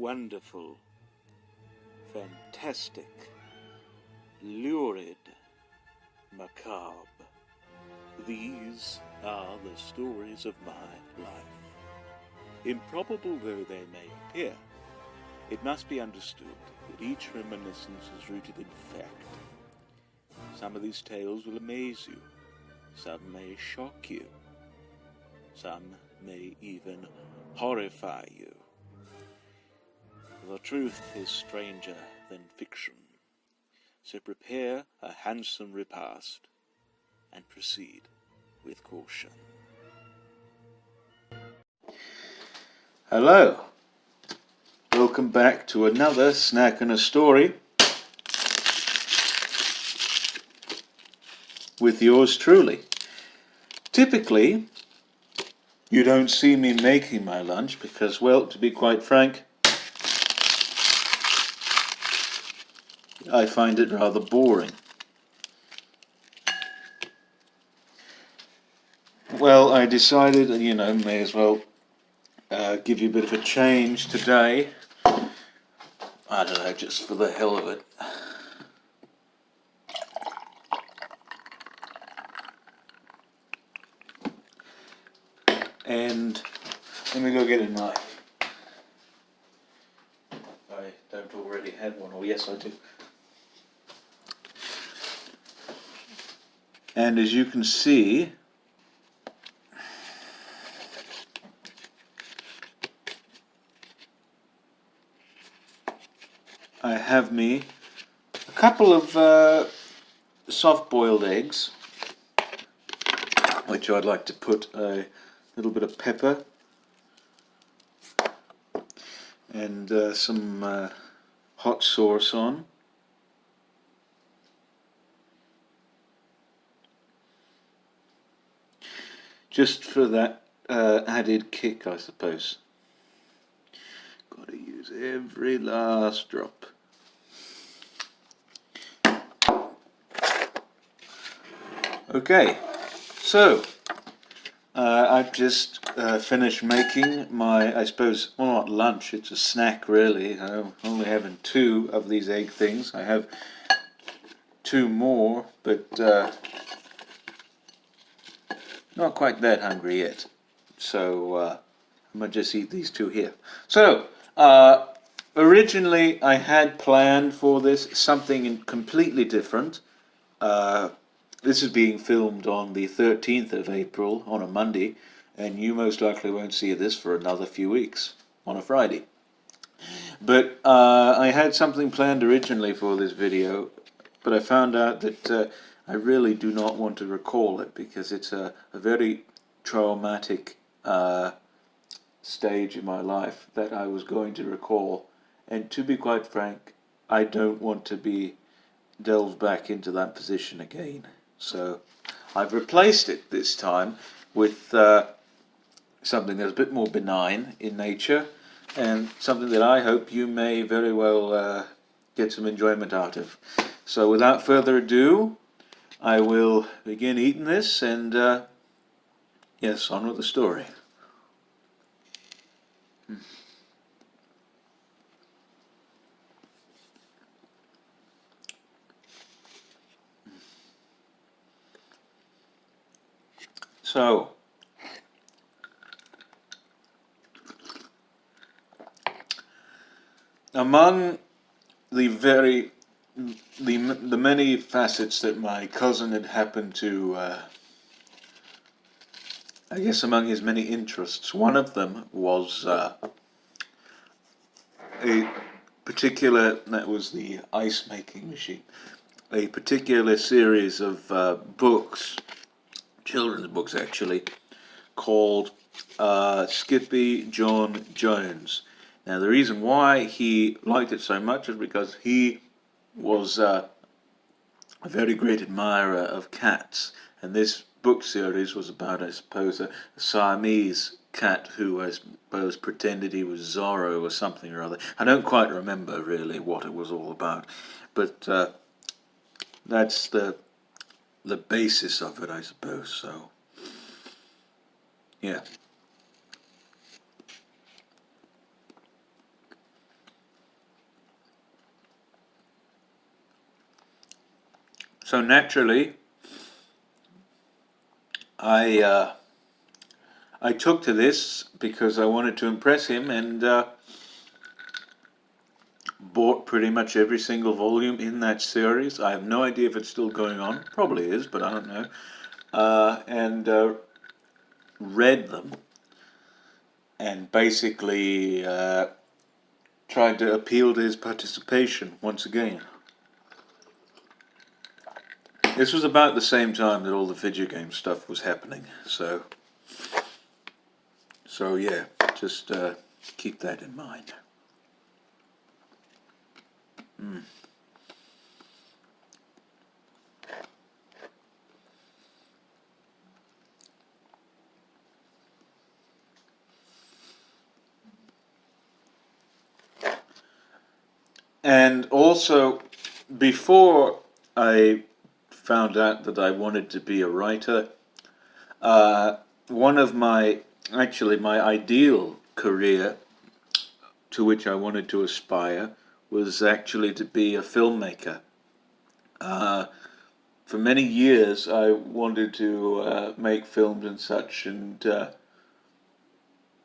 wonderful, fantastic, lurid, macabre. These are the stories of my life. Improbable though they may appear, it must be understood that each reminiscence is rooted in fact. Some of these tales will amaze you, some may shock you, some may even horrify you. The truth is stranger than fiction, so prepare a handsome repast and proceed with caution. Hello, welcome back to another Snack and a Story with yours truly. Typically, you don't see me making my lunch because, well, to be quite frank, I find it rather boring. Well, I decided, may as well give you a bit of a change today. I don't know, just for the hell of it. And let me go get a knife. I don't already have one, or yes I do. And as you can see, I have me a couple of soft-boiled eggs, which I'd like to put a little bit of pepper and some hot sauce on. Just for that added kick, I suppose. Gotta use every last drop. Okay, so I've just finished making my, I suppose, well, not lunch, it's a snack really. I'm only having 2 of these egg things. I have 2 more, but not quite that hungry yet. So I'm going to just eat these 2 here. So, originally I had planned for this something completely different. This is being filmed on the 13th of April, on a Monday, and you most likely won't see this for another few weeks, on a Friday. But I had something planned originally for this video, but I found out that I really do not want to recall it, because it's a very traumatic stage in my life that I was going to recall, and to be quite frank, I don't want to be delved back into that position again. So I've replaced it this time with something that's a bit more benign in nature, and something that I hope you may very well get some enjoyment out of. So without further ado, I will begin eating this, and yes, on with the story. So, among the many facets that my cousin had happened to, I guess among his many interests, one of them was a particular, that was the ice making machine, a particular series of books, children's books actually, called Skippy John Jones. Now the reason why he liked it so much is because he was a very great admirer of cats, and this book series was about, I suppose, a Siamese cat who, I suppose, pretended he was Zorro or something or other. I don't quite remember really what it was all about, but that's the basis of it, I suppose. So yeah. So naturally, I took to this because I wanted to impress him, and bought pretty much every single volume in that series. I have no idea if it's still going on. Probably is, but I don't know. And read them, and basically tried to appeal to his participation once again. This was about the same time that all the video game stuff was happening, so yeah, just keep that in mind. And also, before I found out that I wanted to be a writer, one of my ideal career to which I wanted to aspire was actually to be a filmmaker. For many years I wanted to make films and such, and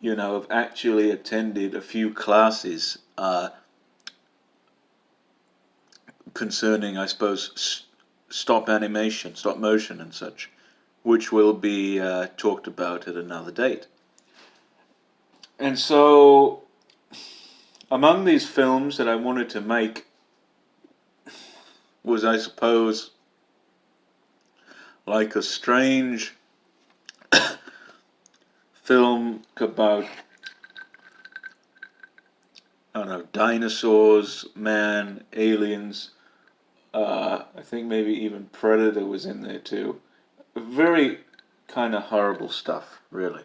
I've actually attended a few classes concerning, I suppose, stop motion and such, which will be talked about at another date. And so, among these films that I wanted to make was, I suppose, like a strange film about, I don't know, dinosaurs, man, aliens. I think maybe even Predator was in there too. Very kind of horrible stuff, really.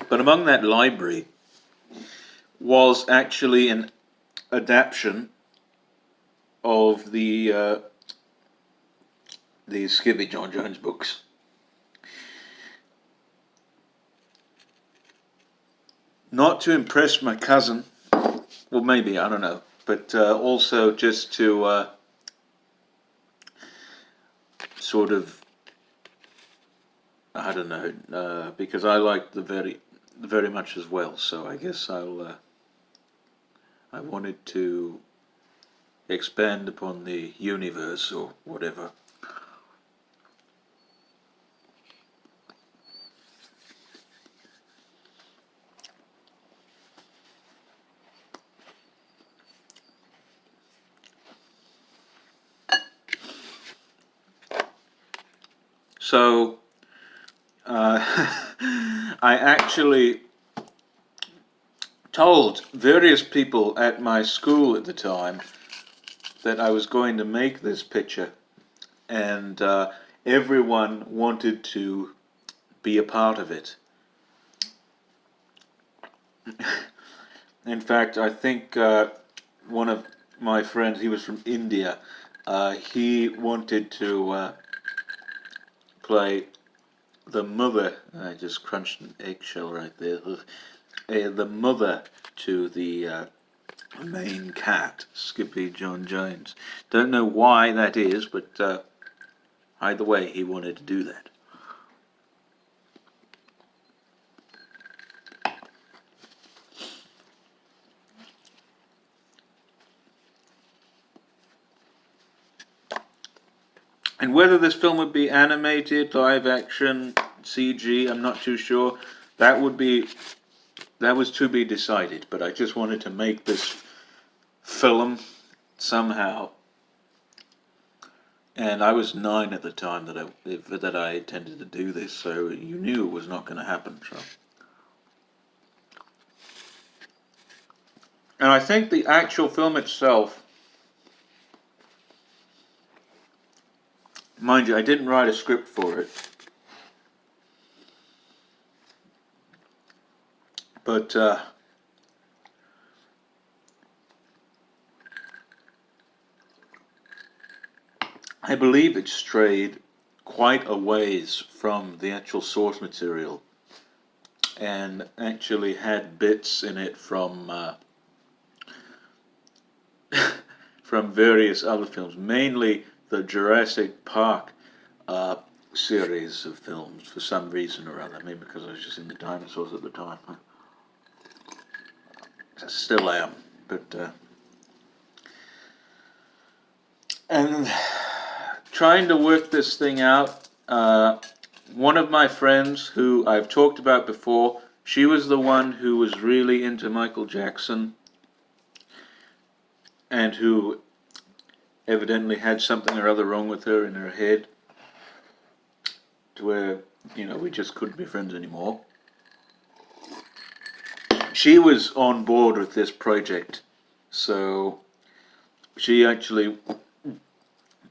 But among that library was actually an adaptation of the Skippy John Jones books. Not to impress my cousin, well, maybe, I don't know, but also just to sort of, I don't know, because I liked the very much as well. So I guess I wanted to expand upon the universe or whatever. So I actually told various people at my school at the time that I was going to make this picture, and everyone wanted to be a part of it. In fact, I think one of my friends, he was from India, he wanted to play the mother. I just crunched an eggshell right there. The mother to the main cat, Skippy John Jones. Don't know why that is, but either way, he wanted to do that. And whether this film would be animated, live action, CG, I'm not too sure. That was to be decided, but I just wanted to make this film somehow. And I was 9 at the time that I intended to do this, so you knew it was not going to happen. So. And I think the actual film itself, mind you, I didn't write a script for it, but I believe it strayed quite a ways from the actual source material, and actually had bits in it from from various other films, mainly the Jurassic Park series of films for some reason or other. Maybe because I was just into dinosaurs at the time. I still am, but and trying to work this thing out. One of my friends who I've talked about before, she was the one who was really into Michael Jackson and who evidently had something or other wrong with her in her head to where, we just couldn't be friends anymore. She was on board with this project, so she actually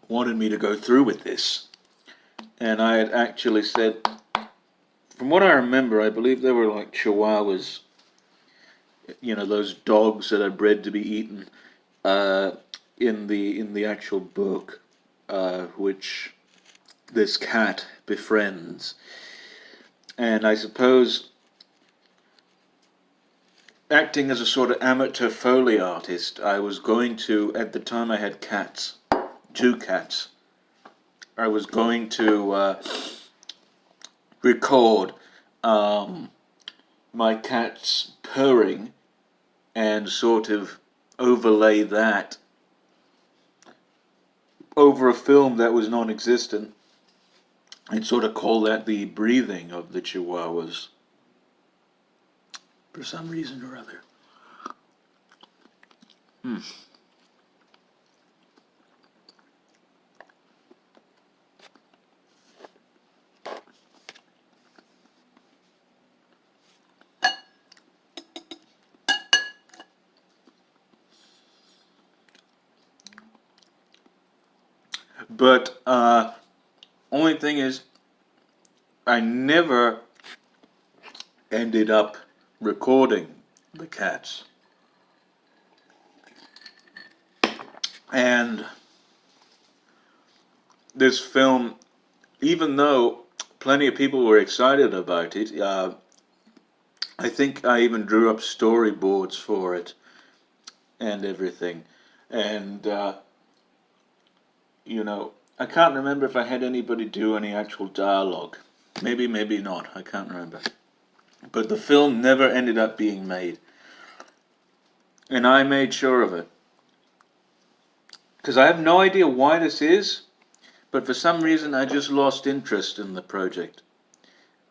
wanted me to go through with this. And I had actually said, from what I remember, I believe they were like Chihuahuas, those dogs that are bred to be eaten, in the actual book, which this cat befriends. And I suppose, acting as a sort of amateur Foley artist, I was going to, at the time I had cats, 2 cats, I was going to record my cat's purring and sort of overlay that over a film that was non-existent and sort of call that the breathing of the Chihuahuas for some reason or other. But only thing is, I never ended up recording the cats. And this film, even though plenty of people were excited about it, I think I even drew up storyboards for it and everything. And I can't remember if I had anybody do any actual dialogue. Maybe, maybe not. I can't remember. But the film never ended up being made. And I made sure of it. Because I have no idea why this is, but for some reason I just lost interest in the project.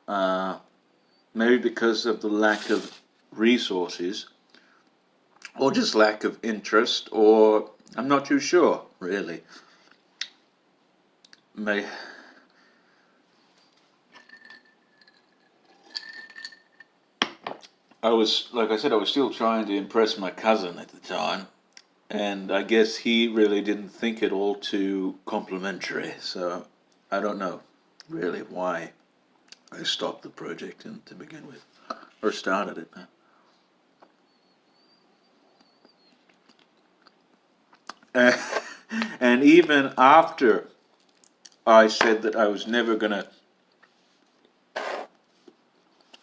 Maybe because of the lack of resources, or just lack of interest, or I'm not too sure, really. I was, like I said, I was still trying to impress my cousin at the time, and I guess he really didn't think it all too complimentary, so I don't know really why I stopped the project to begin with, or started it. And even after I said that I was never gonna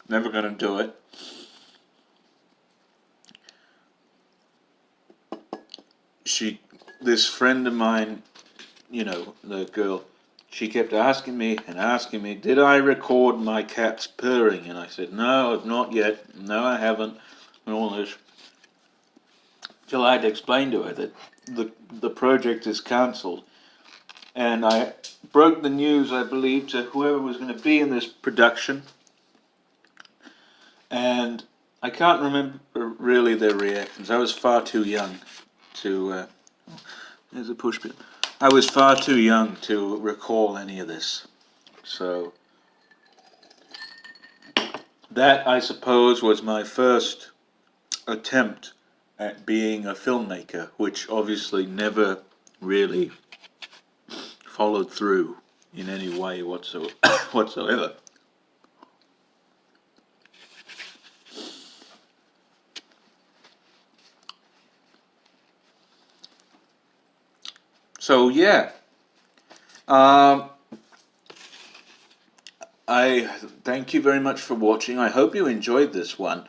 do it, this friend of mine, the girl, she kept asking me, did I record my cat's purring? And I said, no, I've not yet. No, I haven't. And all this. Till I had to explain to her that the project is cancelled. And I broke the news, I believe, to whoever was going to be in this production. And I can't remember really their reactions. I was far too young to... there's a push pin. I was far too young to recall any of this. So that, I suppose, was my first attempt at being a filmmaker, which obviously never really followed through in any way whatsoever. So yeah, I thank you very much for watching. I hope you enjoyed this one.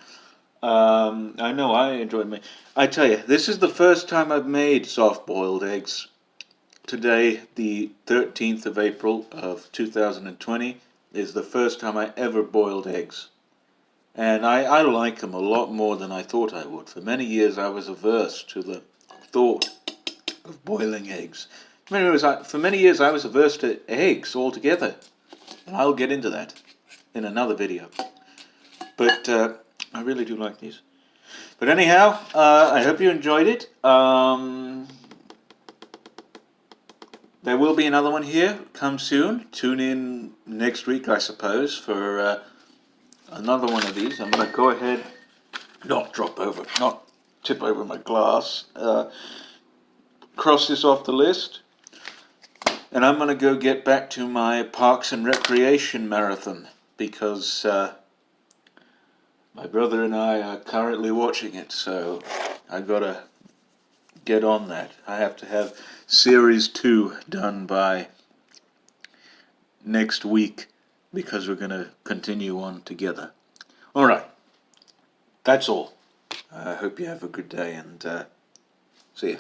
I know I enjoy making. I tell you, this is the first time I've made soft-boiled eggs. Today, the 13th of April of 2020, is the first time I ever boiled eggs. And I like them a lot more than I thought I would. For many years I was averse to the thought of boiling eggs. For many years I was averse to eggs altogether. And I'll get into that in another video. But I really do like these. But anyhow, I hope you enjoyed it. There will be another one here, come soon. Tune in next week, I suppose, for another one of these. I'm going to go ahead, not tip over my glass, cross this off the list, and I'm going to go get back to my Parks and Recreation marathon, because my brother and I are currently watching it, so I got to get on that. I have to have Series 2 done by next week, because we're going to continue on together. Alright, that's all. I hope you have a good day, and see ya.